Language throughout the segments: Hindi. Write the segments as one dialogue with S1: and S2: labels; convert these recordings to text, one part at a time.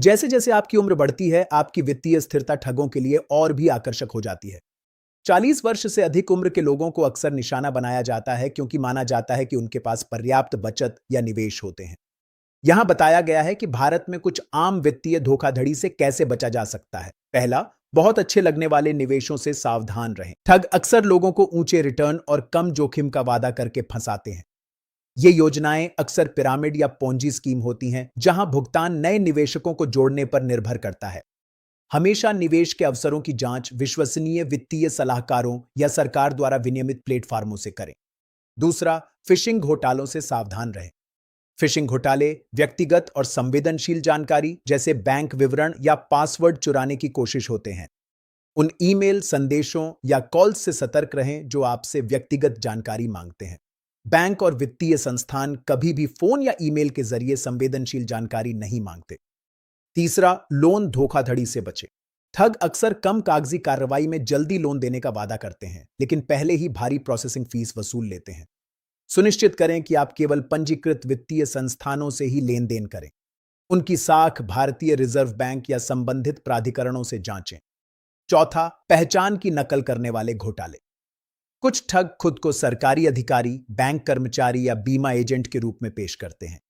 S1: जैसे जैसे आपकी उम्र बढ़ती है, आपकी वित्तीय स्थिरता ठगों के लिए और भी आकर्षक हो जाती है। 40 वर्ष से अधिक उम्र के लोगों को अक्सर निशाना बनाया जाता है क्योंकि माना जाता है कि उनके पास पर्याप्त बचत या निवेश होते हैं। यहां बताया गया है कि भारत में कुछ आम वित्तीय धोखाधड़ी से कैसे बचा जा सकता है। पहला, बहुत अच्छे लगने वाले निवेशों से सावधान रहें। ठग अक्सर लोगों को ऊंचे रिटर्न और कम जोखिम का वादा करके फंसाते हैं। ये योजनाएं अक्सर पिरामिड या पोंजी स्कीम होती हैं, जहां भुगतान नए निवेशकों को जोड़ने पर निर्भर करता है। हमेशा निवेश के अवसरों की जांच विश्वसनीय वित्तीय सलाहकारों या सरकार द्वारा विनियमित प्लेटफॉर्मों से करें। दूसरा, फिशिंग घोटालों से सावधान रहें। फिशिंग घोटाले व्यक्तिगत और संवेदनशील जानकारी जैसे बैंक विवरण या पासवर्ड चुराने की कोशिश होते हैं। उन ईमेल, संदेशों या कॉल्स से सतर्क रहें जो आपसे व्यक्तिगत जानकारी मांगते हैं। बैंक और वित्तीय संस्थान कभी भी फोन या ईमेल के जरिए संवेदनशील जानकारी नहीं मांगते। तीसरा, लोन धोखाधड़ी से बचें। ठग अक्सर कम कागजी कार्रवाई में जल्दी लोन देने का वादा करते हैं, लेकिन पहले ही भारी प्रोसेसिंग फीस वसूल लेते हैं। सुनिश्चित करें कि आप केवल पंजीकृत वित्तीय संस्थानों से ही लेन देन करें। उनकी साख भारतीय रिजर्व बैंक या संबंधित प्राधिकरणों से जांचें। चौथा, पहचान की नकल करने वाले घोटाले। कुछ ठग खुद को सरकारी अधिकारी, बैंक कर्मचारी या बीमा एजेंट के रूप में पेश करते हैं।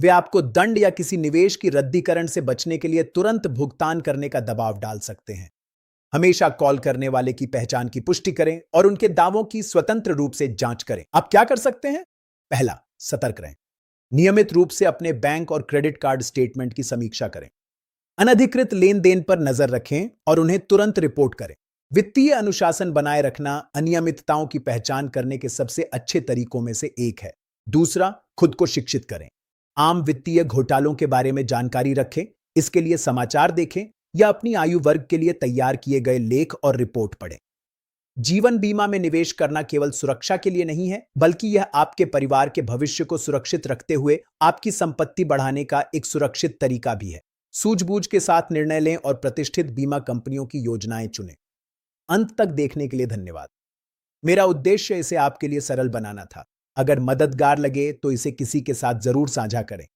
S1: वे आपको दंड या किसी निवेश की रद्दीकरण से बचने के लिए तुरंत भुगतान करने का दबाव डाल सकते हैं। हमेशा कॉल करने वाले की पहचान की पुष्टि करें और उनके दावों की स्वतंत्र रूप से जांच करें। आप क्या कर सकते हैं? पहला, सतर्क रहें। नियमित रूप से अपने बैंक और क्रेडिट कार्ड स्टेटमेंट की समीक्षा करें। अनधिकृत लेन देन पर नजर रखें और उन्हें तुरंत रिपोर्ट करें। वित्तीय अनुशासन बनाए रखना अनियमितताओं की पहचान करने के सबसे अच्छे तरीकों में से एक है। दूसरा, खुद को शिक्षित करें। आम वित्तीय घोटालों के बारे में जानकारी रखें। इसके लिए समाचार देखें या अपनी आयु वर्ग के लिए तैयार किए गए लेख और रिपोर्ट पढ़ें। जीवन बीमा में निवेश करना केवल सुरक्षा के लिए नहीं है, बल्कि यह आपके परिवार के भविष्य को सुरक्षित रखते हुए आपकी संपत्ति बढ़ाने का एक सुरक्षित तरीका भी है। सूझबूझ के साथ निर्णय लें और प्रतिष्ठित बीमा कंपनियों की योजनाएं चुनें। अंत तक देखने के लिए धन्यवाद। मेरा उद्देश्य इसे आपके लिए सरल बनाना था। अगर मददगार लगे तो इसे किसी के साथ जरूर साझा करें।